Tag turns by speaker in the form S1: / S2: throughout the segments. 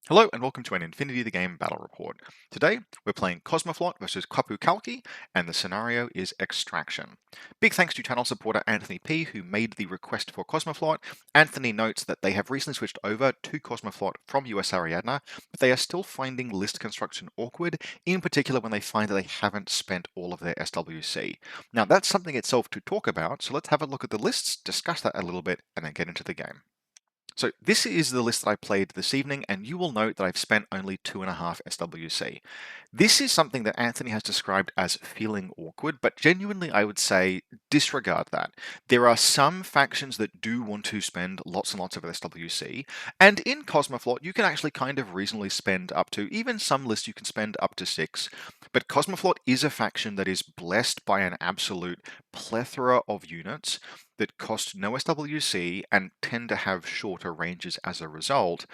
S1: Hello and welcome to an Infinity the Game battle report. Today we're playing Cosmoflot versus Qapu Khalqi and the scenario is Extraction. Big thanks to channel supporter Anthony P who made the request for Cosmoflot. Anthony notes that they have recently switched over to Cosmoflot from US Ariadna, but they are still finding list construction awkward, in particular when they find that they haven't spent all of their SWC. Now that's something itself to talk about, so let's have a look at the lists, discuss that a little bit, and then get into the game. So this is the list that I played this evening, and you will note that I've spent only 2.5 SWC. This is something that Anthony has described as feeling awkward, but genuinely I would say disregard that. There are some factions that do want to spend lots and lots of SWC, and in Cosmoflot you can actually kind of reasonably spend up to, even some lists you can spend up to 6, but Cosmoflot is a faction that is blessed by an absolute plethora of units that cost no SWC and tend to have shorter ranges as a result,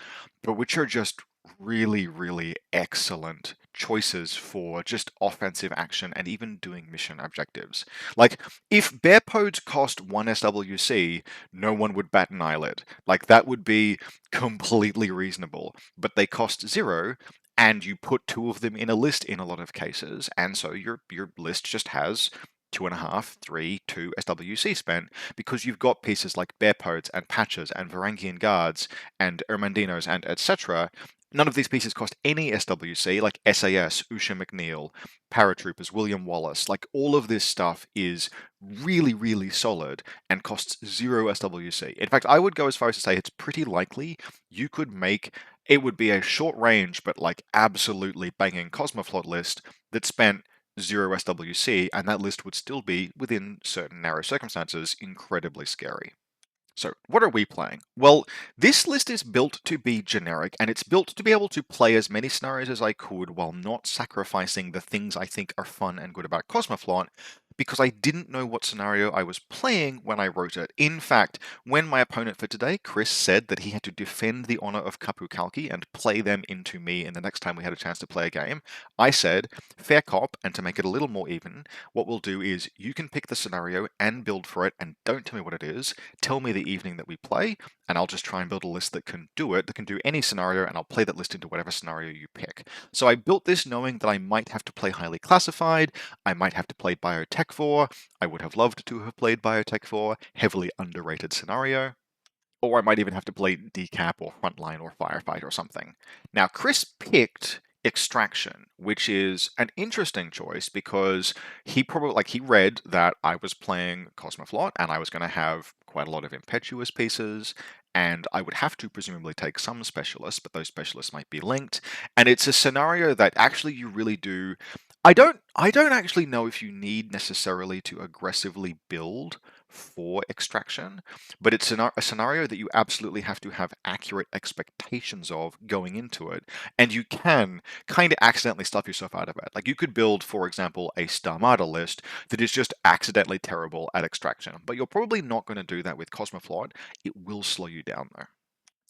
S1: but which are just really, really excellent choices for just offensive action and even doing mission objectives. Like, if bear pods cost 1 SWC, no one would bat an eyelid. Like, that would be completely reasonable, but they cost 0, and you put 2 of them in a list in a lot of cases, and so your list just has 2.5, 3, 2 SWC spent because you've got pieces like Bearpods and Patches and Varangian Guards and Ermandinos and etc. None of these pieces cost any SWC, like SAS, Usha McNeil, Paratroopers, William Wallace. Like, all of this stuff is really, really solid and costs 0 SWC. In fact, I would go as far as to say it's pretty likely you could make it would be a short range, but like absolutely banging Cosmoflot list that spent 0 SWC, and that list would still be, within certain narrow circumstances, incredibly scary. So, what are we playing? Well, this list is built to be generic, and it's built to be able to play as many scenarios as I could while not sacrificing the things I think are fun and good about Cosmoflot, because I didn't know what scenario I was playing when I wrote it. In fact, when my opponent for today, Chris, said that he had to defend the honor of Qapu Khalqi and play them into me in the next time we had a chance to play a game, I said, fair cop, and to make it a little more even, what we'll do is you can pick the scenario and build for it, and don't tell me what it is. Tell me the evening that we play, and I'll just try and build a list that can do it, that can do any scenario, and I'll play that list into whatever scenario you pick. So I built this knowing that I might have to play highly classified, I might have to play Biotech 4, I would have loved to have played Biotech 4, heavily underrated scenario, or I might even have to play Decap or Frontline or Firefight or something. Now, Chris picked Extraction, which is an interesting choice because he read that I was playing Cosmoflot and I was going to have quite a lot of impetuous pieces, and I would have to presumably take some specialists, but those specialists might be linked. And it's a scenario that actually you really do. I don't actually know if you need necessarily to aggressively build for Extraction, but it's a scenario that you absolutely have to have accurate expectations of going into it, and you can kind of accidentally stuff yourself out of it. Like, you could build, for example, a Starmada list that is just accidentally terrible at Extraction, but you're probably not going to do that with Cosmoflot. It will slow you down though.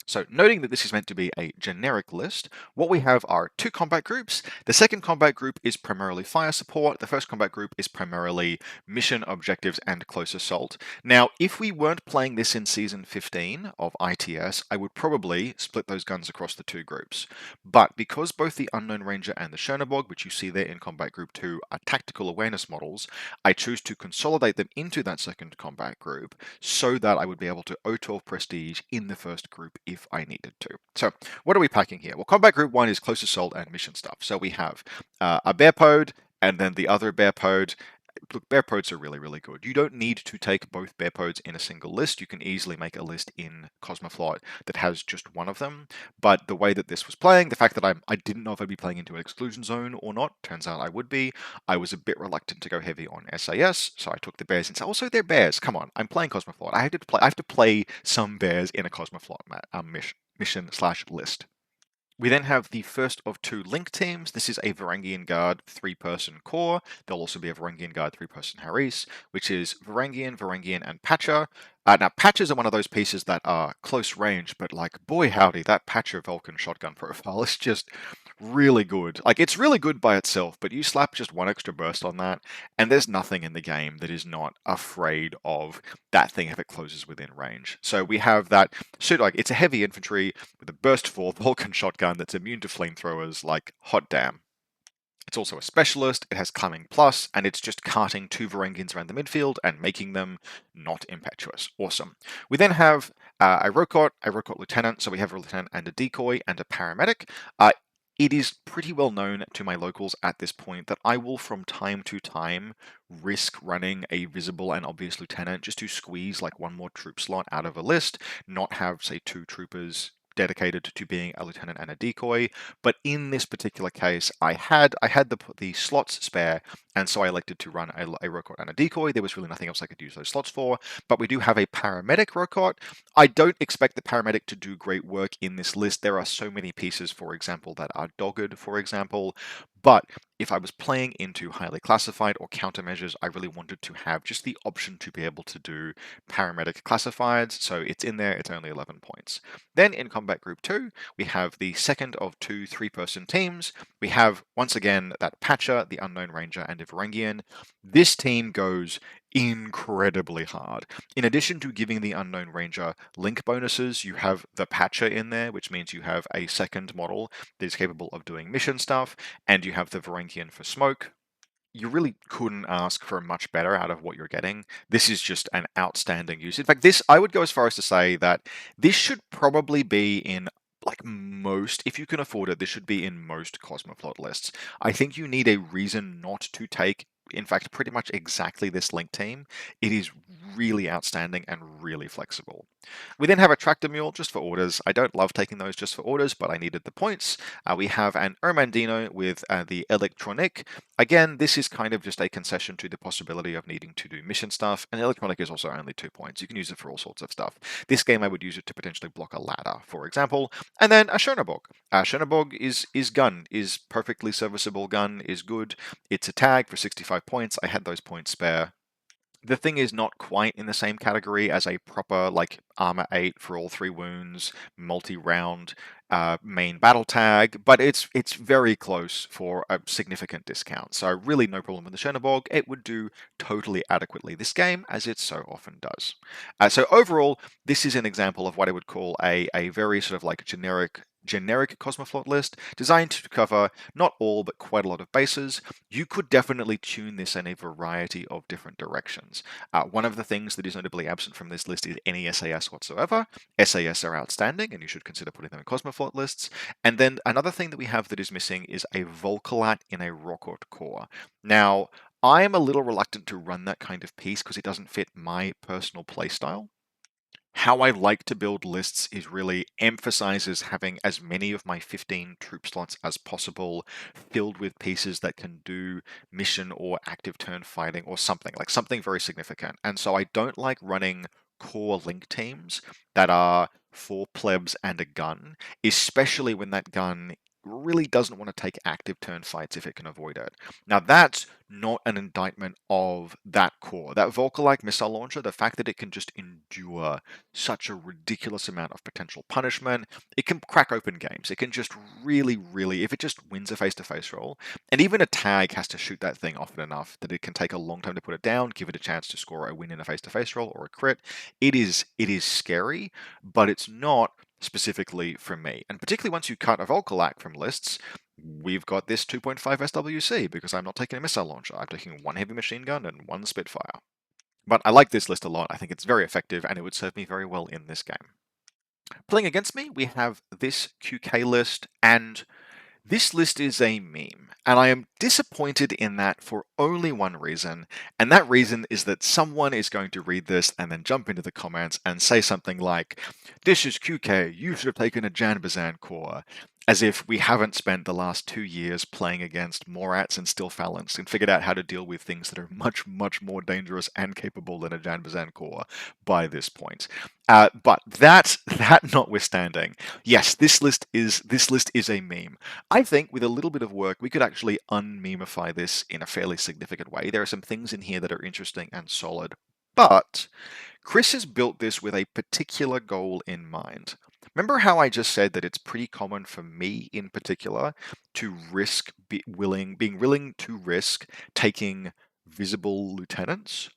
S1: So, noting that this is meant to be a generic list, what we have are 2 combat groups. The second combat group is primarily fire support. The first combat group is primarily mission objectives and close assault. Now, if we weren't playing this in Season 15 of ITS, I would probably split those guns across the 2 groups. But because both the Unknown Ranger and the Chernobog, which you see there in Combat Group 2, are tactical awareness models, I choose to consolidate them into that second combat group so that I would be able to O12 prestige in the first group if I needed to. So, what are we packing here? Well, Combat Group 1 is close assault and mission stuff. So we have a bear pod, and then the other bear pod. Look, bear pods are really, really good. You don't need to take both bear pods in a single list. You can easily make a list in Cosmoflot that has just one of them. But the way that this was playing, the fact that I didn't know if I'd be playing into an exclusion zone or not, turns out I would be. I was a bit reluctant to go heavy on SAS, so I took the bears. And also, they're bears. Come on, I'm playing Cosmoflot. I have to play some bears in a Cosmoflot mission/list. We then have the first of 2 link teams. This is a Varangian Guard 3-person core. There'll also be a Varangian Guard 3-person Haris, which is Varangian, and Pacha. Now, patches are one of those pieces that are close range, but like, boy howdy, that patcher Vulcan shotgun profile is just really good. Like, it's really good by itself, but you slap just one extra burst on that, and there's nothing in the game that is not afraid of that thing if it closes within range. So we have that suit, like, it's a heavy infantry with a burst 4 Vulcan shotgun that's immune to flamethrowers, like, hot damn. It's also a specialist, it has Climbing Plus, and it's just carting 2 Varangians around the midfield and making them not impetuous. Awesome. We then have a Rokot Lieutenant, so we have a Lieutenant and a Decoy and a Paramedic. It is pretty well known to my locals at this point that I will from time to time risk running a visible and obvious lieutenant just to squeeze like one more troop slot out of a list, not have, say, 2 troopers dedicated to being a lieutenant and a decoy. But in this particular case, I had the slots spare, and so I elected to run a Rokot and a decoy. There was really nothing else I could use those slots for. But we do have a paramedic Rokot. I don't expect the paramedic to do great work in this list. There are so many pieces, for example, that are dogged, for example. But if I was playing into highly classified or countermeasures, I really wanted to have just the option to be able to do paramedic classifieds. So it's in there, it's only 11 points. Then in Combat Group 2, we have the second of 2 3-person teams. We have, once again, that Patcher, the Unknown Ranger, and a Varangian. This team goes incredibly hard. In addition to giving the Unknown Ranger link bonuses, you have the Patcher in there, which means you have a second model that is capable of doing mission stuff, and you have the Varangian for smoke. You really couldn't ask for much better out of what you're getting. This is just an outstanding use. In fact, this, I would go as far as to say that this should probably be in like most, if you can afford it, this should be in most Cosmoflot lists. I think you need a reason not to take, in fact, pretty much exactly this link team. It is really outstanding and really flexible. We then have a tractor mule just for orders. I don't love taking those just for orders, but I needed the points. We have an Ermandino with the Electronic. Again, this is kind of just a concession to the possibility of needing to do mission stuff, and Electronic is also only 2 points. You can use it for all sorts of stuff. This game I would use it to potentially block a ladder, for example. And then a Schönebog. Schönebog is gun, is perfectly serviceable gun, is good. It's a tag for 65 points. I had those points spare. The thing is not quite in the same category as a proper like armor 8 for all 3 wounds, multi-round main battle tag, but it's very close for a significant discount. So really no problem with the Schönebog. It would do totally adequately this game, as it so often does. So overall, this is an example of what I would call a very sort of like generic Cosmoflot list, designed to cover not all but quite a lot of bases. You could definitely tune this in a variety of different directions. One of the things that is notably absent from this list is any SAS whatsoever. SAS are outstanding, and you should consider putting them in Cosmoflot lists. And then another thing that we have that is missing is a Volcalat in a Rokot core. Now, I am a little reluctant to run that kind of piece because it doesn't fit my personal playstyle. How I like to build lists is really emphasizes having as many of my 15 troop slots as possible filled with pieces that can do mission or active turn fighting or something, like something very significant. And so I don't like running core link teams that are 4 plebs and a gun, especially when that gun really doesn't want to take active turn fights if it can avoid it. Now that's not an indictment of that core. That Volca-like missile launcher, the fact that it can just endure such a ridiculous amount of potential punishment, it can crack open games. It can just really, if it just wins a face-to-face roll, and even a tag has to shoot that thing often enough that it can take a long time to put it down, give it a chance to score a win in a face-to-face roll or a crit. It is scary, but it's not specifically from me. And particularly once you cut a Volcalac from lists, we've got this 2.5 SWC because I'm not taking a missile launcher. I'm taking 1 heavy machine gun and 1 Spitfire. But I like this list a lot. I think it's very effective and it would serve me very well in this game. Playing against me, we have this QK list, and this list is a meme, and I am disappointed in that for only one reason, and that reason is that someone is going to read this and then jump into the comments and say something like, "This is QK, you should have taken a Janbazan core," as if we haven't spent the last 2 years playing against Morats and Stilphalans and figured out how to deal with things that are much more dangerous and capable than a Janbazan core by this point. But that notwithstanding, yes, this list is a meme. I think with a little bit of work, we could actually unmemify this in a fairly significant way. There are some things in here that are interesting and solid, but Chris has built this with a particular goal in mind. Remember how I just said that it's pretty common for me in particular to being willing to risk taking visible lieutenants?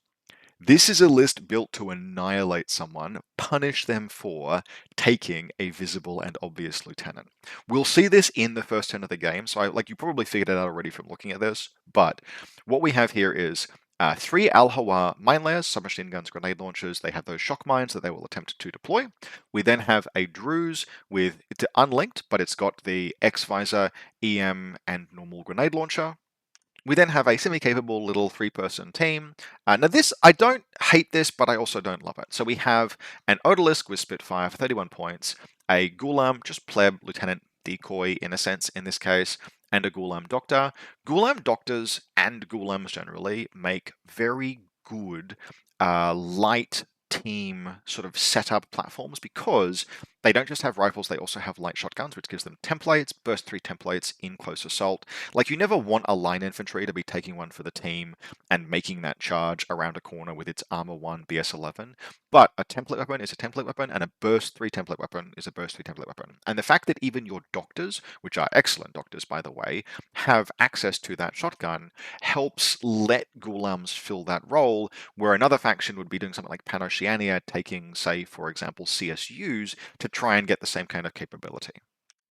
S1: This is a list built to annihilate someone, punish them for taking a visible and obvious lieutenant. We'll see this in the first turn of the game, so you probably figured it out already from looking at this, but what we have here is 3 Al-Hawa mine layers, submachine guns, grenade launchers. They have those shock mines that they will attempt to deploy. We then have a Druze it's unlinked, but it's got the X-Visor, EM, and normal grenade launcher. We then have a semi-capable little 3-person team. Now this, I don't hate this, but I also don't love it. So we have an Odalisk with Spitfire for 31 points, a Ghulam, just pleb, lieutenant, decoy in a sense in this case, and a Ghulam Doctor. Ghulam Doctors and Ghulams generally make very good light team sort of setup platforms because they don't just have rifles, they also have light shotguns, which gives them templates, burst 3 templates in close assault. Like, you never want a line infantry to be taking one for the team and making that charge around a corner with its armor 1 BS11, but a template weapon is a template weapon, and a burst 3 template weapon is a burst 3 template weapon. And the fact that even your doctors, which are excellent doctors by the way, have access to that shotgun helps let Ghulams fill that role, where another faction would be doing something like Pan-Oceania, taking, say, for example, CSUs to try and get the same kind of capability.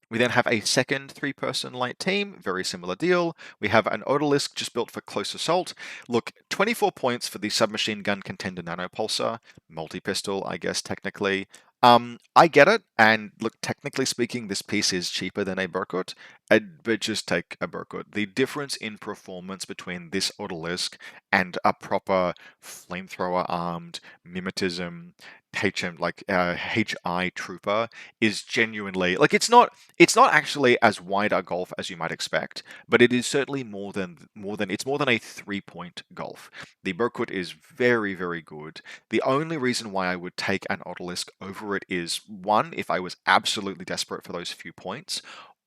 S1: We then have a second 3-person light team, very similar deal. We have an Odalisk just built for close assault. Look, 24 points for the submachine gun contender nanopulsar, multi-pistol, I guess, technically. I get it, and look, technically speaking, this piece is cheaper than a Burkut, but just take a Burkut. The difference in performance between this Odalisk and a proper flamethrower-armed mimetism HI trooper is genuinely, like, it's not actually as wide a gulf as you might expect, but it is certainly more than it's more than a 3-point gulf. The Burkut is very, very good. The only reason why I would take an Odalisk over it is, one, if I was absolutely desperate for those few points,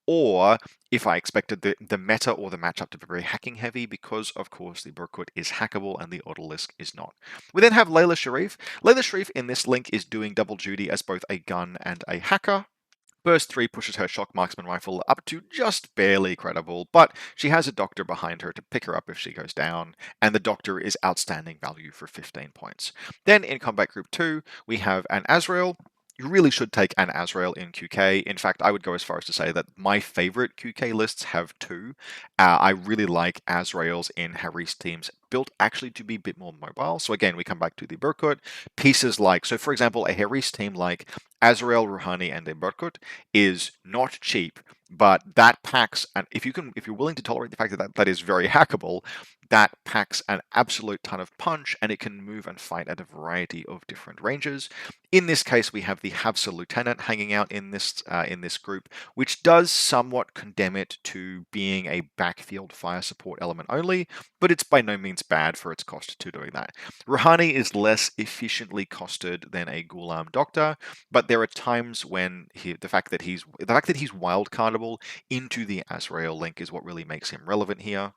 S1: or if I expected the meta or the matchup to be very hacking heavy, because of course the Burkut is hackable and the Odalisk is not. We then have Layla Sharif. Layla Sharif in this link is doing double duty as both a gun and a hacker. Burst 3 pushes her shock marksman rifle up to just barely credible, but she has a doctor behind her to pick her up if she goes down, and the doctor is outstanding value for 15 points. Then in Combat Group 2, we have an Azrael. You really should take an Azrael in QK. In fact, I would go as far as to say that my favorite QK lists have 2. I really like Azraels in Harry's teams, built actually to be a bit more mobile. So again, we come back to the Burkut. Pieces like, so for example, a Harry's team like Azrael, Rouhani, and a Burkut is not cheap, but that packs, and if you're willing to tolerate the fact that that is very hackable, that packs an absolute ton of punch, and it can move and fight at a variety of different ranges. In this case, we have the Habsa Lieutenant hanging out in this group, which does somewhat condemn it to being a backfield fire support element only, but it's by no means bad for its cost to doing that. Rouhani is less efficiently costed than a Ghulam Doctor, but there are times when the fact that he's wildcardable into the Azrael link is what really makes him relevant here.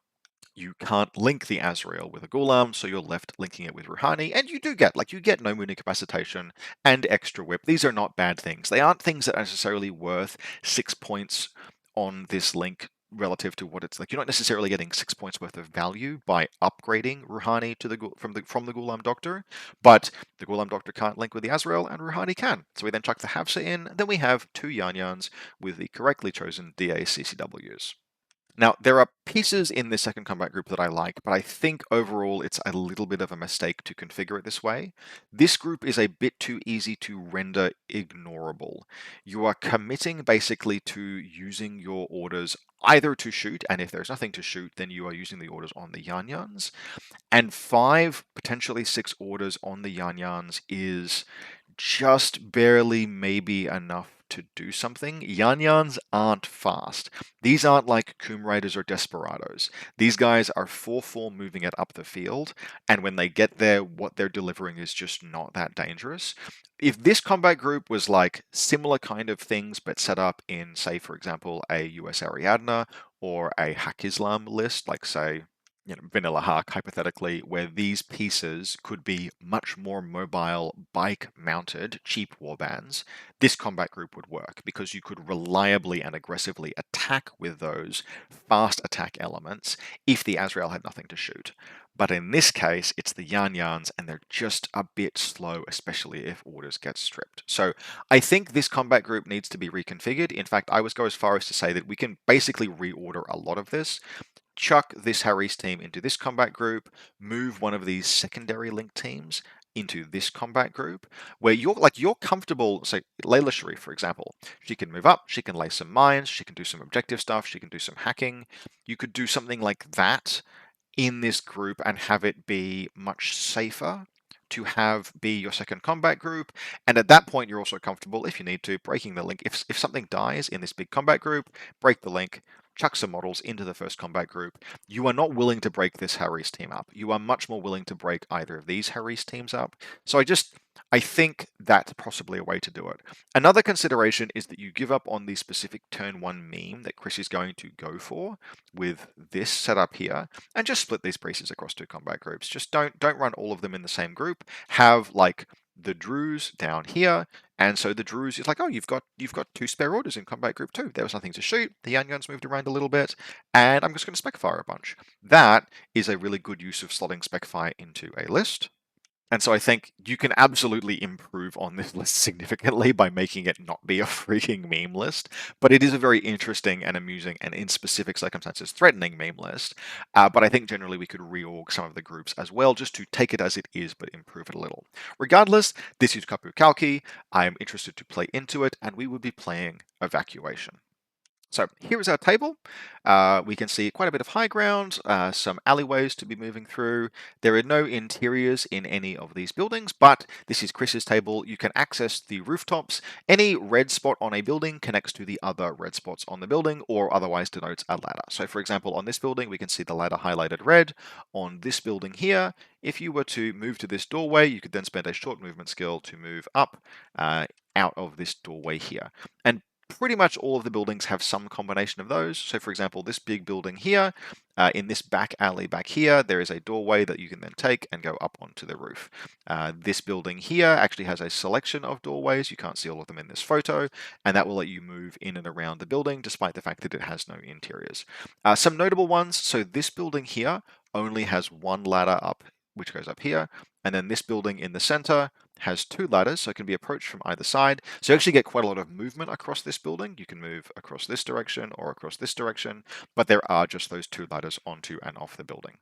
S1: You can't link the Azrael with a Ghulam, so you're left linking it with Rouhani, and you get no moon incapacitation and extra whip. These are not bad things. They aren't things that are necessarily worth 6 points on this link relative to what it's like. You're not necessarily getting 6 points worth of value by upgrading Rouhani to from the Ghulam Doctor, but the Ghulam Doctor can't link with the Azrael, and Rouhani can. So we then chuck the Hafsa in. Then we have 2 Yan-Yans with the correctly chosen DA CCWs. Now, there are pieces in this second combat group that I like, but I think overall it's a little bit of a mistake to configure it this way. This group is a bit too easy to render ignorable. You are committing basically to using your orders either to shoot, and if there's nothing to shoot, then you are using the orders on the Yan-Yans. And 5, potentially 6 orders on the Yan-Yans is just barely maybe enough to do something. Yan-Yans aren't fast. These aren't like Coom Raiders or Desperados. These guys are 4-4 moving it up the field, and when they get there, what they're delivering is just not that dangerous. If this combat group was like similar kind of things, but set up in, say, for example, a US Ariadna or a Hak Islam list, like, say, vanilla Hark, hypothetically, where these pieces could be much more mobile, bike-mounted, cheap warbands, this combat group would work because you could reliably and aggressively attack with those fast attack elements if the Azrael had nothing to shoot. But in this case, it's the Yarn Yarns, and they're just a bit slow, especially if orders get stripped. So I think this combat group needs to be reconfigured. In fact, I would go as far as to say that we can basically reorder a lot of this, chuck this Harry's team into this combat group, move one of these secondary link teams into this combat group, where you're comfortable. Say Layla Sharif, for example, she can move up, she can lay some mines, she can do some objective stuff, she can do some hacking. You could do something like that in this group and have it be much safer to have be your second combat group. And at that point, you're also comfortable, if you need to, breaking the link. If something dies in this big combat group, break the link, chuck some models into the first combat group. You are not willing to break this Harry's team up. You are much more willing to break either of these Harry's teams up. So I think that's possibly a way to do it. Another consideration is that you give up on the specific turn one meme that Chris is going to go for with this setup here, and just split these pieces across two combat groups. Just don't run all of them in the same group. Have like the Druze down here, and so the Druze is like, oh, you've got two spare orders in combat group 2. There was nothing to shoot. The Yan Guns moved around a little bit, and I'm just going to spec fire a bunch. That is a really good use of slotting spec fire into a list. And so I think you can absolutely improve on this list significantly by making it not be a freaking meme list. But it is a very interesting and amusing and in specific circumstances threatening meme list. But I think generally we could reorg some of the groups as well, just to take it as it is, but improve it a little. Regardless, this is Qapu Khalqi. I am interested to play into it, and we would be playing Evacuation. So here is our table. We can see quite a bit of high ground, some alleyways to be moving through. There are no interiors in any of these buildings, but this is Chris's table. You can access the rooftops. Any red spot on a building connects to the other red spots on the building, or otherwise denotes a ladder. So for example, on this building, we can see the ladder highlighted red. On this building here, if you were to move to this doorway, you could then spend a short movement skill to move up out of this doorway here. And pretty much all of the buildings have some combination of those. So for example, this big building here, in this back alley back here, there is a doorway that you can then take and go up onto the roof. This building here actually has a selection of doorways. You can't see all of them in this photo, and that will let you move in and around the building despite the fact that it has no interiors. Some notable ones, so this building here only has one ladder up, which goes up here, and then this building in the center has two ladders, so it can be approached from either side. So you actually get quite a lot of movement across this building. You can move across this direction or across this direction, but there are just those two ladders onto and off the building.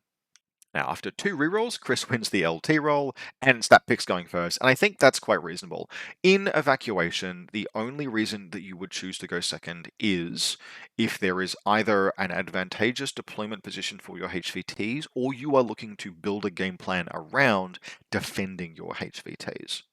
S1: Now, after two rerolls, Chris wins the LT roll, and stat picks going first, and I think that's quite reasonable. In Evacuation, the only reason that you would choose to go second is if there is either an advantageous deployment position for your HVTs, or you are looking to build a game plan around defending your HVTs.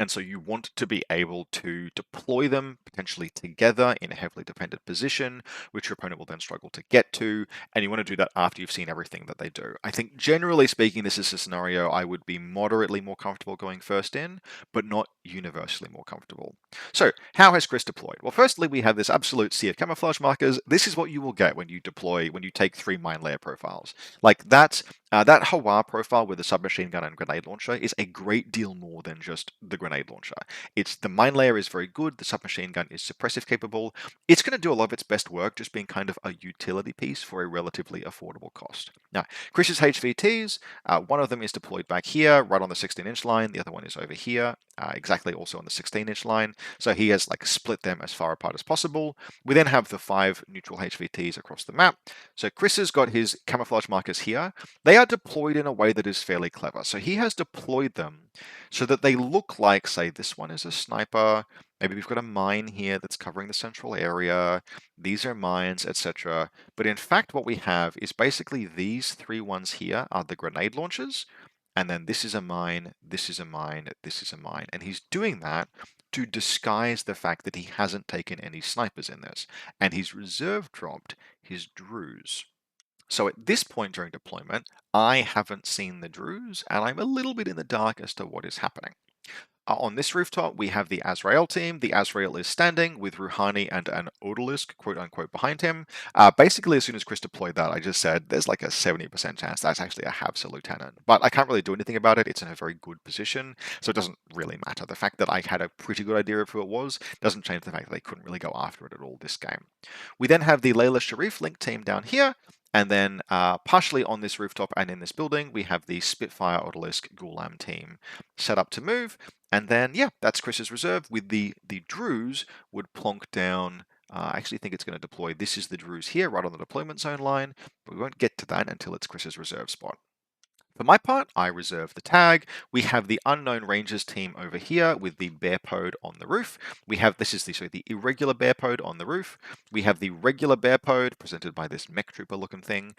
S1: And so you want to be able to deploy them potentially together in a heavily dependent position, which your opponent will then struggle to get to. And you want to do that after you've seen everything that they do. I think generally speaking, this is a scenario I would be moderately more comfortable going first in, but not universally more comfortable. So how has Chris deployed? Well, firstly, we have this absolute sea of camouflage markers. This is what you will get when you deploy, when you take 3 mine layer profiles. Like that Hawa profile with the submachine gun and grenade launcher is a great deal more than just the grenade launcher. The mine layer is very good, the submachine gun is suppressive capable. It's going to do a lot of its best work just being kind of a utility piece for a relatively affordable cost. Now, Chris's HVTs, one of them is deployed back here, right on the 16-inch line. The other one is over here, exactly also on the 16-inch line. So he has split them as far apart as possible. We then have the 5 neutral HVTs across the map. So Chris has got his camouflage markers here. They are deployed in a way that is fairly clever. So he has deployed them so that they look like, say, this one is a sniper. Maybe we've got a mine here that's covering the central area. These are mines, etc. But in fact, what we have is basically these 3 ones here are the grenade launchers. And then this is a mine, this is a mine, this is a mine. And he's doing that to disguise the fact that he hasn't taken any snipers in this. And he's reserve dropped his Druze. So at this point during deployment, I haven't seen the Druze, and I'm a little bit in the dark as to what is happening. On this rooftop, we have the Azrael team. The Azrael is standing with Rouhani and an Odalisk, quote unquote, behind him. Basically, as soon as Chris deployed that, I just said there's like a 70% chance that's actually a Havsa lieutenant. But I can't really do anything about it. It's in a very good position, so it doesn't really matter. The fact that I had a pretty good idea of who it was doesn't change the fact that they couldn't really go after it at all this game. We then have the Layla Sharif Link team down here. And then partially on this rooftop and in this building, we have the Spitfire Odalisk Ghulam team set up to move. And then, yeah, that's Chris's reserve with the Druze would plonk down. I actually think it's going to deploy. This is the Druze here, right on the deployment zone line. But we won't get to that until it's Chris's reserve spot. For my part, I reserve the tag. We have the Unknown Rangers team over here with the Bear Pod on the roof. We have, this is the irregular Bear Pod on the roof. We have the regular Bear Pod presented by this mech trooper looking thing.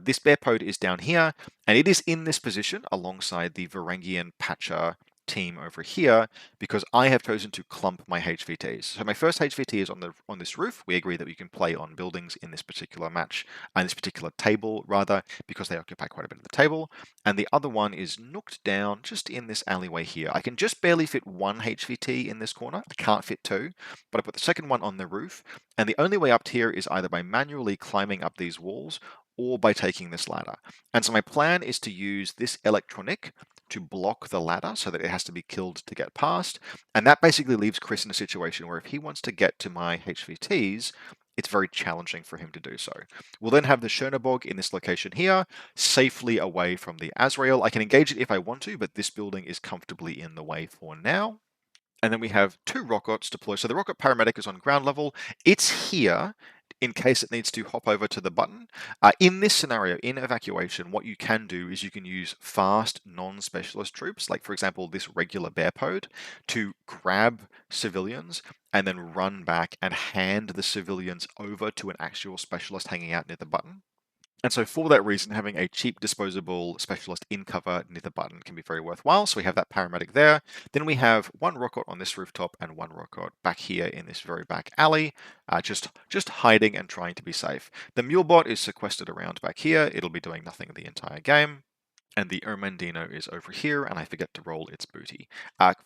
S1: This Bear Pod is down here, and it is in this position alongside the Varangian Patcher team over here because I have chosen to clump my HVTs. So my first HVT is on this roof. We agree that we can play on buildings in this particular match, and this particular table rather, because they occupy quite a bit of the table. And the other one is nooked down just in this alleyway here. I can just barely fit one HVT in this corner. I can't fit two, but I put the second one on the roof. And the only way up here is either by manually climbing up these walls or by taking this ladder. And so my plan is to use this electronic to block the ladder so that it has to be killed to get past. And that basically leaves Chris in a situation where if he wants to get to my HVTs, it's very challenging for him to do so. We'll then have the Chernobog in this location here, safely away from the Azrael. I can engage it if I want to, but this building is comfortably in the way for now. And then we have two rockets deployed. So the rocket paramedic is on ground level. It's here in case it needs to hop over to the button. In this scenario, in evacuation, what you can do is you can use fast non-specialist troops, like for example, this regular Bear Pod, to grab civilians and then run back and hand the civilians over to an actual specialist hanging out near the button. And so for that reason, having a cheap disposable specialist in cover near the button can be very worthwhile. So we have that paramedic there. Then we have one rocket on this rooftop and one rocket back here in this very back alley, just hiding and trying to be safe. The Mulebot is sequestered around back here. It'll be doing nothing the entire game. And the Ermandino is over here, and I forget to roll its booty.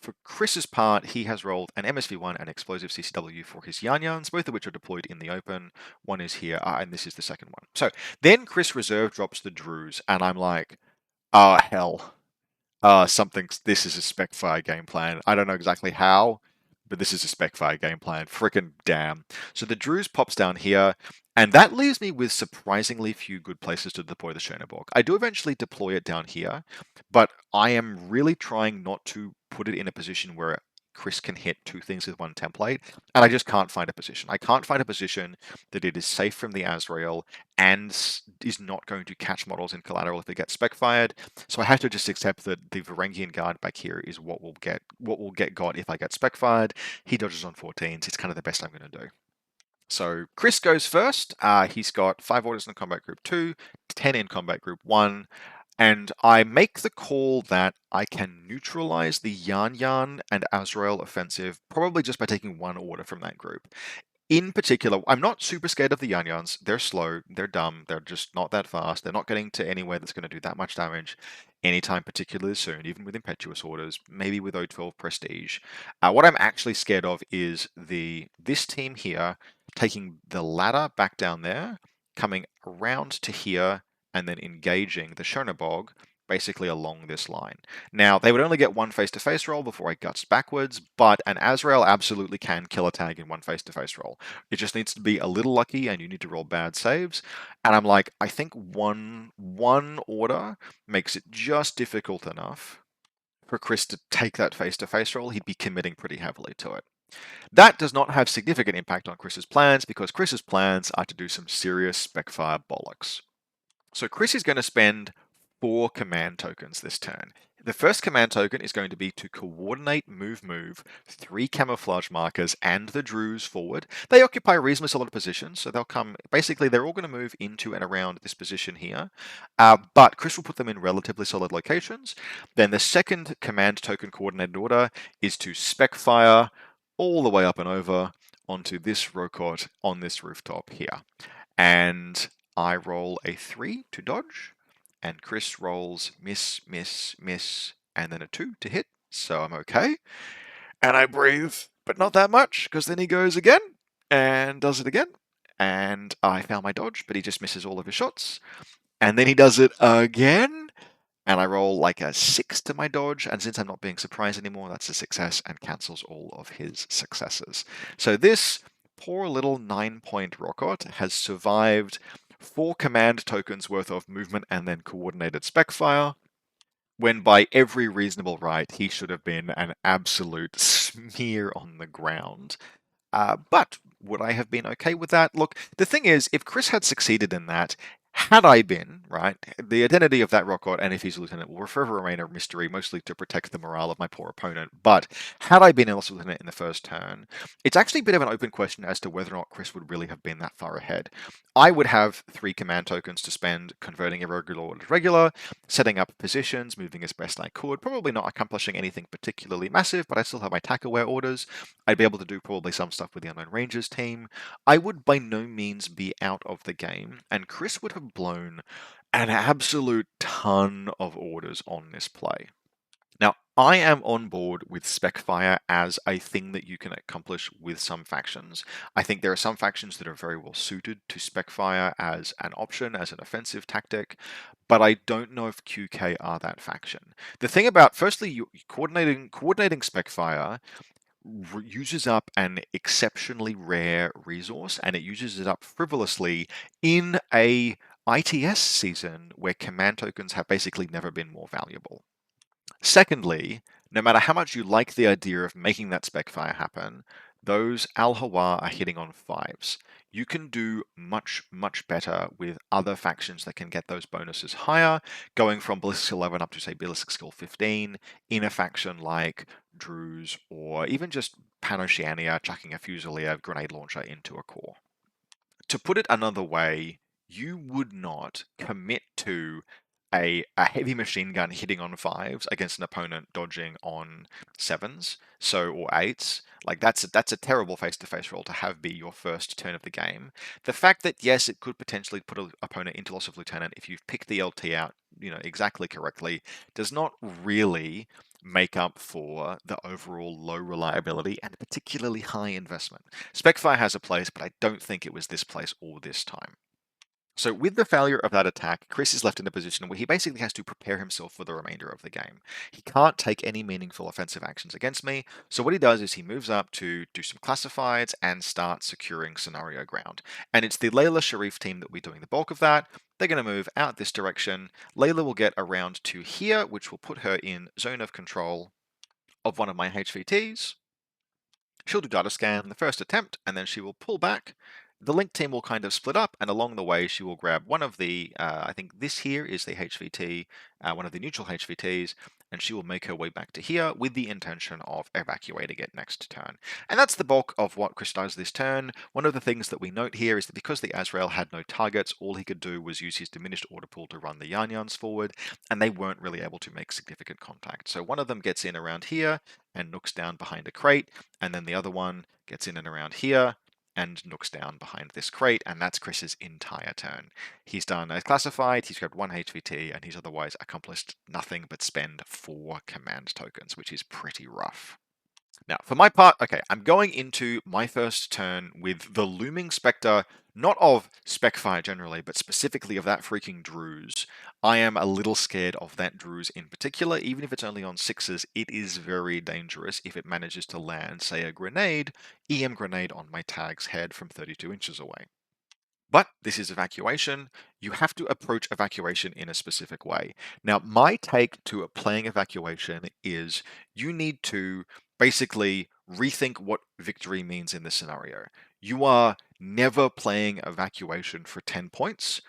S1: For Chris's part, he has rolled an MSV1 and explosive CCW for his Yan-Yans, both of which are deployed in the open. One is here, and this is the second one. So then Chris reserve drops the Druze, and I'm like, oh, hell. This is a Specfire game plan. I don't know exactly how, but this is a Specfire game plan. Frickin' damn. So the Druze pops down here, and that leaves me with surprisingly few good places to deploy the Chernobog. I do eventually deploy it down here, but I am really trying not to put it in a position where Chris can hit two things with one template, and I just can't find a position. I can't find a position that it is safe from the Azrael and is not going to catch models in collateral if it gets spec fired. So I have to just accept that the Varangian guard back here is what will get got if I get spec fired. He dodges on 14s. It's kind of the best I'm going to do. So Chris goes first. He's got 5 orders in combat group 2, 10 in combat group 1. And I make the call that I can neutralize the Yan-Yan and Azrael offensive probably just by taking one order from that group. In particular, I'm not super scared of the Yan-Yans. They're slow, they're dumb, they're just not that fast. They're not getting to anywhere that's going to do that much damage anytime particularly soon, even with impetuous orders, maybe with O12 Prestige. What I'm actually scared of is this team here taking the ladder back down there, coming around to here, and then engaging the Chernobog basically along this line. Now, they would only get one face-to-face roll before I guts backwards, but an Azrael absolutely can kill a tag in one face-to-face roll. It just needs to be a little lucky, and you need to roll bad saves. And I'm like, I think one order makes it just difficult enough for Chris to take that face-to-face roll. He'd be committing pretty heavily to it. That does not have significant impact on Chris's plans, because Chris's plans are to do some serious Specfire bollocks. So Chris is going to spend 4 command tokens this turn. The first command token is going to be to coordinate move 3 camouflage markers and the Druze forward. They occupy a reasonably solid position, so they'll come, basically they're all going to move into and around this position here, but Chris will put them in relatively solid locations. Then the second command token coordinated order is to spec fire all the way up and over onto this rocket on this rooftop here. And I roll a 3 to dodge, and Chris rolls miss, miss, miss, and then a 2 to hit. so I'm okay. And I breathe, but not that much, because then he goes again and does it again. And I found my dodge, but he just misses all of his shots. And then he does it again, and I roll like a 6 to my dodge, and since I'm not being surprised anymore, that's a success and cancels all of his successes. So this poor little 9-point rocket has survived 4 command tokens worth of movement and then coordinated spec fire, when by every reasonable right he should have been an absolute smear on the ground. But would I have been okay with that? Look, the thing is, if Chris had succeeded in that, had I been, right, the identity of that rocket and if he's a lieutenant will forever remain a mystery, mostly to protect the morale of my poor opponent. But had I been a lost lieutenant in the first turn, it's actually a bit of an open question as to whether or not Chris would really have been that far ahead. I would have 3 command tokens to spend converting irregular order to regular, setting up positions, moving as best I could, probably not accomplishing anything particularly massive, but I still have my attack aware orders. I'd be able to do probably some stuff with the Unknown Rangers team. I would by no means be out of the game, and Chris would have blown an absolute ton of orders on this play. Now, I am on board with Specfire as a thing that you can accomplish with some factions. I think there are some factions that are very well suited to Specfire as an option, as an offensive tactic, but I don't know if QK are that faction. The thing about, firstly, coordinating Specfire uses up an exceptionally rare resource, and it uses it up frivolously in a ITS season where command tokens have basically never been more valuable. Secondly, no matter how much you like the idea of making that spec fire happen, those Al Hawa are hitting on 5s. You can do much, much better with other factions that can get those bonuses higher, going from Ballistic 11 up to, say, Ballistic Skill 15, in a faction like Druze, or even just Panoceania chucking a Fusilier grenade launcher into a core. To put it another way, you would not commit to a heavy machine gun hitting on 5s against an opponent dodging on 7s, or 8s. Like that's a terrible face-to-face roll to have be your first turn of the game. The fact that yes, it could potentially put an opponent into loss of lieutenant if you've picked the LT out, exactly correctly, does not really make up for the overall low reliability and particularly high investment. Specfire has a place, but I don't think it was this place or this time. So with the failure of that attack, Chris is left in a position where he basically has to prepare himself for the remainder of the game. He can't take any meaningful offensive actions against me, so what he does is he moves up to do some classifieds and start securing scenario ground. And it's the Layla Sharif team that will be doing the bulk of that. They're going to move out this direction. Layla will get around to here, which will put her in zone of control of one of my HVTs. She'll do data scan the first attempt, and then she will pull back. The link team will kind of split up, and along the way, she will grab one of the, I think this here is the HVT, one of the neutral HVTs, and she will make her way back to here with the intention of evacuating it next turn. And that's the bulk of what Chris does this turn. One of the things that we note here is that because the Azrael had no targets, all he could do was use his diminished order pool to run the Yarn-Yarns forward, and they weren't really able to make significant contact. So one of them gets in around here and nooks down behind a crate, and then the other one gets in and around here and nooks down behind this crate, and that's Chris's entire turn. He's done a classified, he's grabbed 1 HVT, and he's otherwise accomplished nothing but spend 4 command tokens, which is pretty rough. Now, for my part, okay, I'm going into my first turn with the looming specter, not of Specfire generally, but specifically of that freaking Druze. I am a little scared of that Druze in particular. Even if it's only on 6s, it is very dangerous if it manages to land, say, a grenade, EM grenade on my tag's head from 32 inches away. But this is evacuation. You have to approach evacuation in a specific way. Now, my take to playing evacuation is you need to basically rethink what victory means in this scenario. You are never playing evacuation for 10 points.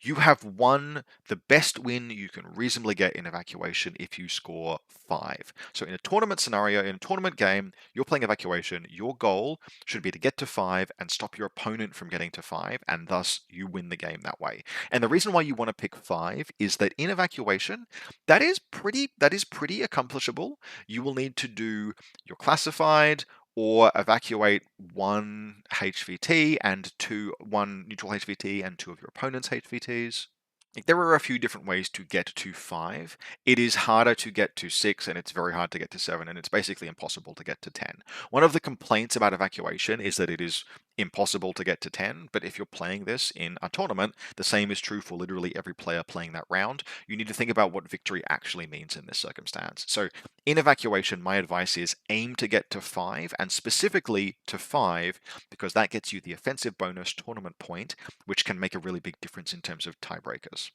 S1: You have won the best win you can reasonably get in evacuation if you score 5. So in a tournament scenario, in a tournament game, you're playing evacuation, your goal should be to get to 5 and stop your opponent from getting to 5, and thus you win the game that way. And the reason why you want to pick 5 is that in evacuation, that is pretty accomplishable. You will need to do your classified or evacuate 1 HVT and 1 neutral HVT and 2 of your opponent's HVTs. There are a few different ways to get to 5. It is harder to get to 6, and it's very hard to get to 7, and it's basically impossible to get to 10. One of the complaints about Evacuation is that it is impossible to get to 10, but if you're playing this in a tournament, the same is true for literally every player playing that round. You need to think about what victory actually means in this circumstance. So in Evacuation, my advice is aim to get to 5, and specifically to 5, because that gets you the offensive bonus tournament point, which can make a really big difference in terms of tiebreakers.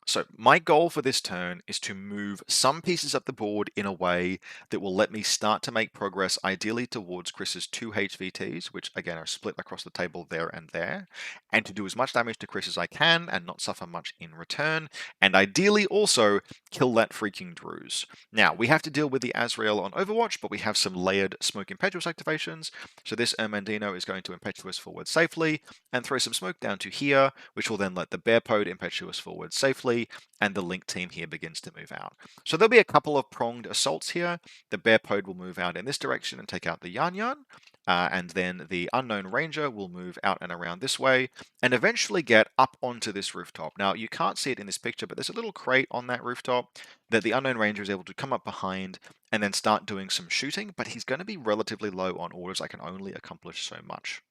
S1: So my goal for this turn is to move some pieces up the board in a way that will let me start to make progress, ideally towards Chris's 2 HVTs, which again are split across the table there, and to do as much damage to Chris as I can and not suffer much in return, and ideally also kill that freaking Druze. Now, we have to deal with the Azrael on Overwatch, but we have some layered Smoke Impetuous activations, so this Ermandino is going to Impetuous forward safely, and throw some smoke down to here, which will then let the Bearpode Impetuous forward safely, and the Link team here begins to move out. So there'll be a couple of pronged assaults here. The Bearpode will move out in this direction and take out the Yan Yan, and then the Unknown Ranger will move out and around this way, and eventually get up onto this rooftop. Now, you can't see it in this picture, but there's a little crate on that rooftop that the Unknown Ranger is able to come up behind and then start doing some shooting, but he's going to be relatively low on orders. I can only accomplish so much.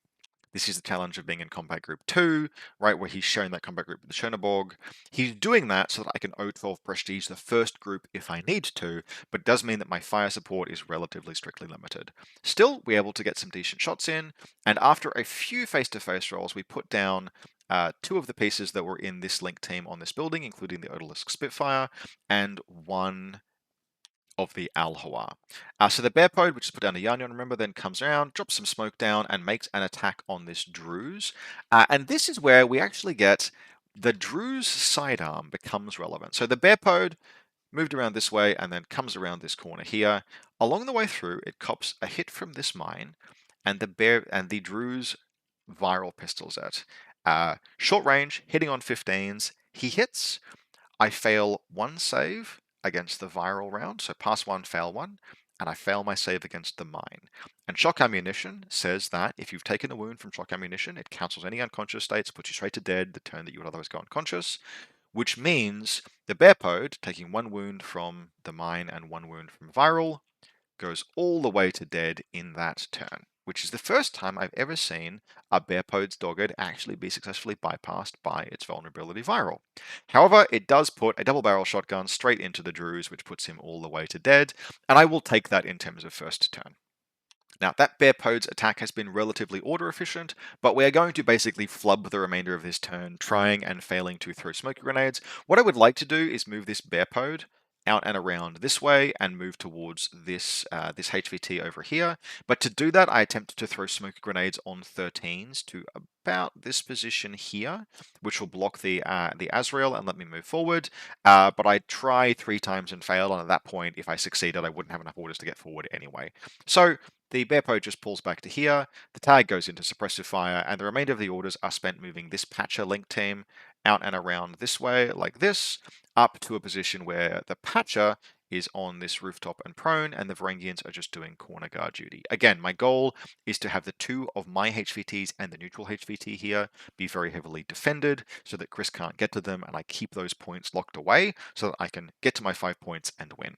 S1: This is the challenge of being in Combat Group 2, right, where he's showing that Combat Group with the Chernobyl. He's doing that so that I can O12 Prestige the first group if I need to, but it does mean that my fire support is relatively strictly limited. Still, we're able to get some decent shots in, and after a few face-to-face rolls, we put down 2 of the pieces that were in this Link team on this building, including the Odalisque Spitfire, and 1 of the Al-Hawa. So the Bearpode, which is put down to Yanyan, remember, then comes around, drops some smoke down, and makes an attack on this Druze. And this is where we actually get the Druze sidearm becomes relevant. So the Bearpode moved around this way and then comes around this corner here. Along the way through, it cops a hit from this mine, and the Druze viral pistols it. Short range, hitting on 15s. He hits. I fail 1 save against the viral round, so pass 1, fail 1, and I fail my save against the mine. And shock ammunition says that if you've taken a wound from shock ammunition, it cancels any unconscious states, puts you straight to dead the turn that you would otherwise go unconscious, which means the Bearpode, taking 1 wound from the mine and 1 wound from viral, goes all the way to dead in that turn, which is the first time I've ever seen a Bearpode's Dogged actually be successfully bypassed by its vulnerability viral. However, it does put a double barrel shotgun straight into the Druze, which puts him all the way to dead, and I will take that in terms of first turn. Now, that Bearpode's attack has been relatively order efficient, but we are going to basically flub the remainder of this turn, trying and failing to throw smoke grenades. What I would like to do is move this Bearpode out and around this way and move towards this HVT over here. But to do that, I attempt to throw smoke grenades on 13s to about this position here, which will block the Azrael and let me move forward. But I try 3 times and fail, and at that point, if I succeeded, I wouldn't have enough orders to get forward anyway. So the Bearpode just pulls back to here, the tag goes into suppressive fire, and the remainder of the orders are spent moving this Patcher Link team out and around this way, like this, up to a position where the Patcher is on this rooftop and prone, and the Varangians are just doing corner guard duty. Again, my goal is to have the 2 of my HVTs and the neutral HVT here be very heavily defended, so that Chris can't get to them, and I keep those points locked away, so that I can get to my 5 points and win.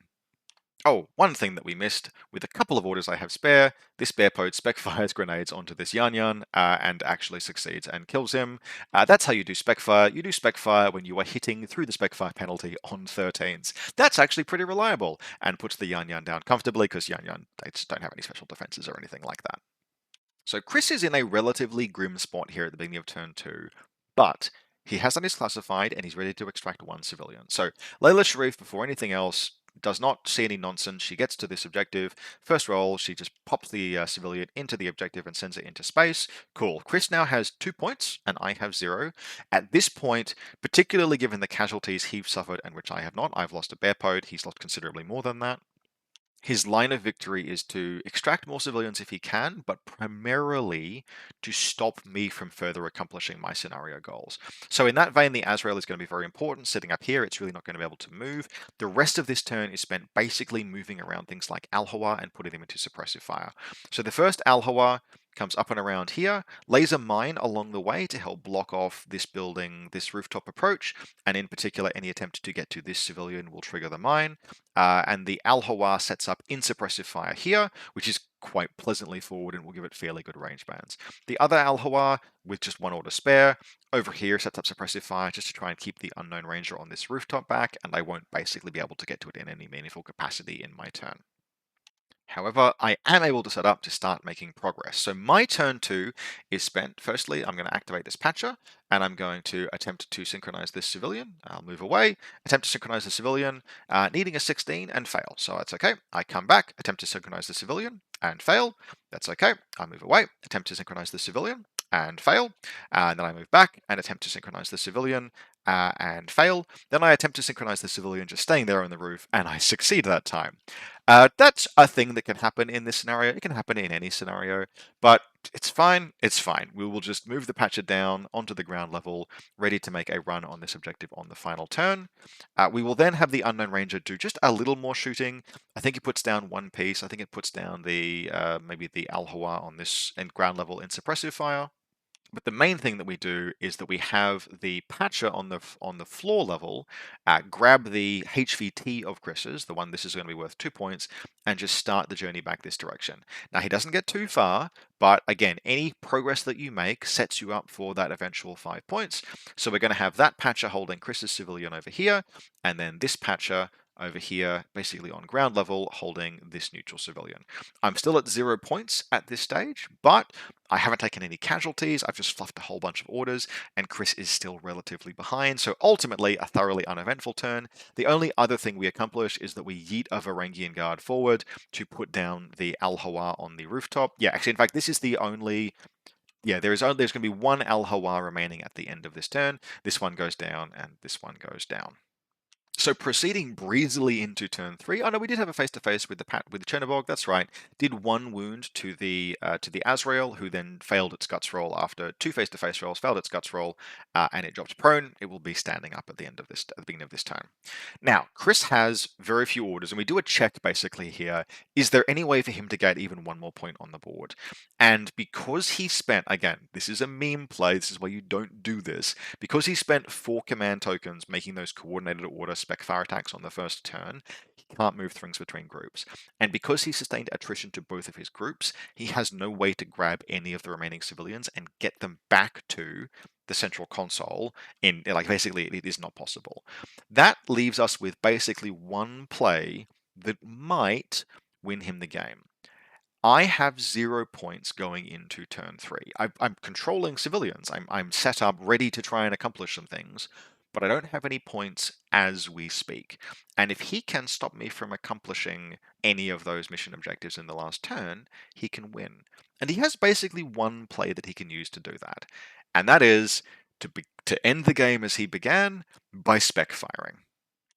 S1: Oh, one thing that we missed, with a couple of orders I have spare, this Bearpode spec fires grenades onto this Yan Yan and actually succeeds and kills him. That's how you do spec fire. You do spec fire when you are hitting through the spec fire penalty on 13s. That's actually pretty reliable and puts the Yan Yan down comfortably because Yan Yan don't have any special defenses or anything like that. So Chris is in a relatively grim spot here at the beginning of turn 2, but he has done his classified and he's ready to extract 1 civilian. So Layla Sharif, before anything else, does not see any nonsense. She gets to this objective. First roll, she just pops the civilian into the objective and sends it into space. Cool. Chris now has 2 points and I have 0. At this point, particularly given the casualties he's suffered and which I have not, I've lost a Bearpode. He's lost considerably more than that. His line of victory is to extract more civilians if he can, but primarily to stop me from further accomplishing my scenario goals. So in that vein, the Azrael is going to be very important. Sitting up here, it's really not going to be able to move. The rest of this turn is spent basically moving around things like Al-Hawa and putting them into suppressive fire. So the first Al-Hawa comes up and around here, lays a mine along the way to help block off this building, this rooftop approach, and in particular, any attempt to get to this civilian will trigger the mine. And the Al-Hawar sets up insuppressive fire here, which is quite pleasantly forward and will give it fairly good range bands. The other Al-Hawar, with just one order spare, over here sets up suppressive fire just to try and keep the unknown ranger on this rooftop back, and I won't basically be able to get to it in any meaningful capacity in my turn. However, I am able to set up to start making progress. So my turn 2 is spent. Firstly, I'm going to activate this patcher, and I'm going to attempt to synchronize this civilian. I'll move away, attempt to synchronize the civilian, needing a 16 and fail. So that's okay. I come back, attempt to synchronize the civilian and fail. That's okay. I move away, attempt to synchronize the civilian and fail. And then I move back and attempt to synchronize the civilian and fail. Then I attempt to synchronize the civilian just staying there on the roof, and I succeed that time. That's a thing that can happen in this scenario. It can happen in any scenario, but it's fine. It's fine. We will just move the patcher down onto the ground level, ready to make a run on this objective on the final turn. We will then have the Unknown Ranger do just a little more shooting. I think he puts down one piece. I think it puts down the maybe the Al-Hawar on this and ground level in suppressive fire. But the main thing that we do is that we have the patcher on the floor level grab the HVT of Chris's, the one this is going to be worth 2 points, and just start the journey back this direction. Now he doesn't get too far, but again, any progress that you make sets you up for that eventual 5 points. So we're going to have that patcher holding Chris's civilian over here, and then this patcher over here, basically on ground level, holding this neutral civilian. I'm still at 0 points at this stage, but I haven't taken any casualties, I've just fluffed a whole bunch of orders, and Chris is still relatively behind, so ultimately a thoroughly uneventful turn. The only other thing we accomplish is that we yeet a Varangian guard forward to put down the Al-Hawar on the rooftop. Yeah, actually, in fact, this is the only... Yeah, there's going to be one Al-Hawar remaining at the end of this turn. This one goes down, and this one goes down. So proceeding breezily into turn 3. Oh no, we did have a face-to-face with the Chernobog. That's right. Did one wound to the Azrael, who then failed its guts roll after 2 face-to-face rolls, failed its guts roll, and it dropped prone. It will be standing up at the end of this, at the beginning of this turn. Now, Chris has very few orders, and we do a check basically here. Is there any way for him to get even one more point on the board? And because he spent, again, this is a meme play. This is why you don't do this. Because he spent 4 command tokens making those coordinated order spec fire attacks on the first turn, he can't move things between groups. And because he sustained attrition to both of his groups, he has no way to grab any of the remaining civilians and get them back to the central console in, like, basically it is not possible. That leaves us with basically one play that might win him the game. I have 0 points going into turn 3. I'm controlling civilians. I'm set up ready to try and accomplish some things, but I don't have any points as we speak. And if he can stop me from accomplishing any of those mission objectives in the last turn, he can win. And he has basically one play that he can use to do that. And that is to end the game as he began by spec firing.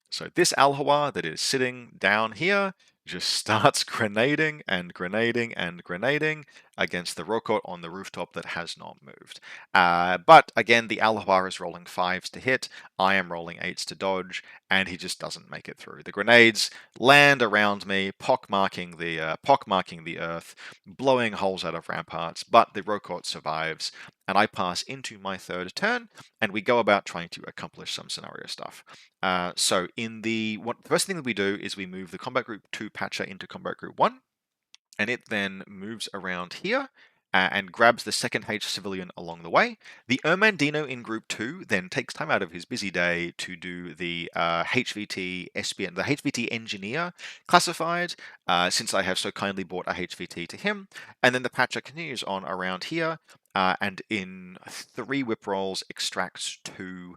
S1: So this Al-Hawar that is sitting down here just starts grenading and grenading and grenading against the Rokot on the rooftop that has not moved. But again, the Al-Hawar is rolling 5s to hit, I am rolling 8s to dodge, and he just doesn't make it through. The grenades land around me, pockmarking the earth, blowing holes out of ramparts, but the Rokot survives, and I pass into my 3rd turn, and we go about trying to accomplish some scenario stuff. So the first thing that we do is we move the Combat Group 2 patcher into Combat Group 1, and it then moves around here and grabs the 2nd H civilian along the way. The Ermandino in Group 2 then takes time out of his busy day to do the HVT SPN, the HVT Engineer classified, since I have so kindly bought a HVT to him. And then the patcher continues on around here, and in 3 whip rolls extracts 2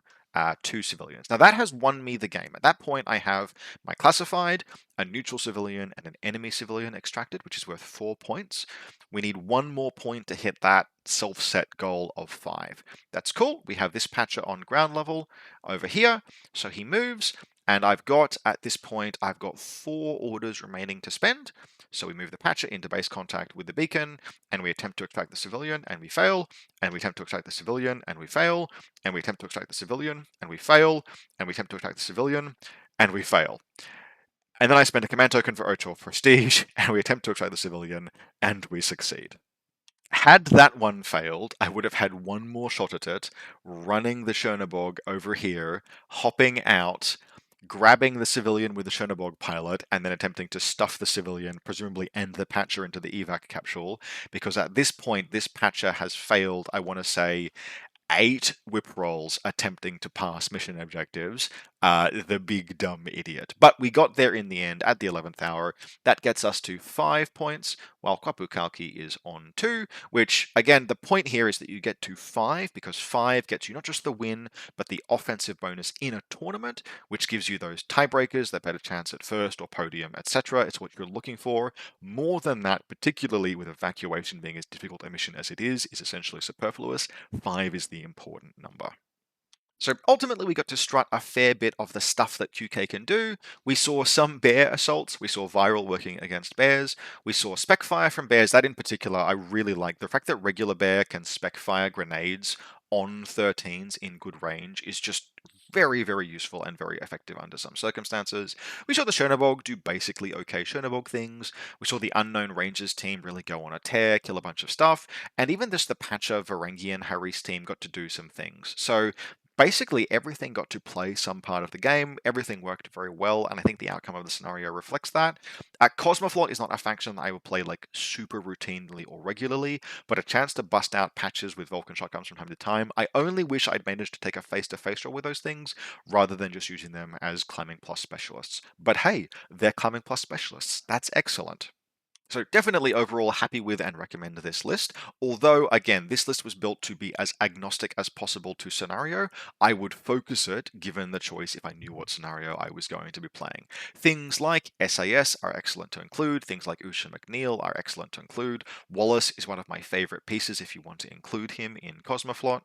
S1: civilians. Now that has won me the game. At that point, I have my classified, a neutral civilian, and an enemy civilian extracted, which is worth 4 points. We need 1 more point to hit that self-set goal of 5. That's cool. We have this patcher on ground level over here, so he moves, and at this point, I've got 4 orders remaining to spend. So we move the patcher into base contact with the beacon, and we attempt to extract the civilian, and we fail, and we attempt to extract the civilian, and we fail, and we attempt to extract the civilian, and we fail, and we attempt to extract the civilian, and we fail. And then I spend a command token for Ocho Prestige, and we attempt to extract the civilian, and we succeed. Had that one failed, I would have had one more shot at it, running the Chernobog over here, hopping out, grabbing the civilian with the Chernobog pilot, and then attempting to stuff the civilian, presumably end the patcher into the evac capsule, because at this point, this patcher has failed, I want to say, 8 whip rolls attempting to pass mission objectives. The big dumb idiot. But we got there in the end at the 11th hour. That gets us to 5 points, while Qapu Khalqi is on 2, which, again, the point here is that you get to 5 because 5 gets you not just the win, but the offensive bonus in a tournament, which gives you those tiebreakers, that better chance at first or podium, etc. It's what you're looking for. More than that, particularly with Evacuation being as difficult a mission as it is essentially superfluous. 5 is the important number. So ultimately, we got to strut a fair bit of the stuff that QK can do. We saw some bear assaults. We saw Viral working against bears. We saw spec fire from bears. That in particular, I really like. The fact that regular bear can spec fire grenades on 13s in good range is just very, very useful and very effective under some circumstances. We saw the Chernobog do basically okay Chernobog things. We saw the Unknown Rangers team really go on a tear, kill a bunch of stuff. And even just the Patcher, Varangian, Haris team got to do some things. So basically everything got to play some part of the game. Everything worked very well, and I think the outcome of the scenario reflects that. Cosmoflot is not a faction that I would play like super routinely or regularly, but a chance to bust out patches with Vulcan shotguns from time to time. I only wish I'd managed to take a face-to-face roll with those things rather than just using them as climbing plus specialists. But hey, they're climbing plus specialists. That's excellent. So definitely overall happy with and recommend this list. Although, again, this list was built to be as agnostic as possible to scenario, I would focus it given the choice if I knew what scenario I was going to be playing. Things like SAS are excellent to include. Things like Usha McNeil are excellent to include. Wallace is one of my favorite pieces if you want to include him in Cosmoflot.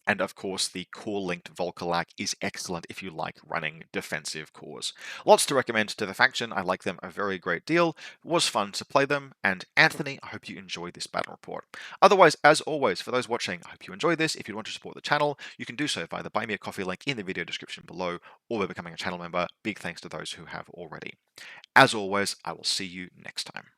S1: And of course, the core linked Volkalak is excellent if you like running defensive cores. Lots to recommend to the faction. I like them a very great deal. It was fun to play them. And Anthony, I hope you enjoyed this battle report. Otherwise, as always, for those watching, I hope you enjoyed this. If you want to support the channel, you can do so via the Buy Me a Coffee link in the video description below, or by becoming a channel member. Big thanks to those who have already. As always, I will see you next time.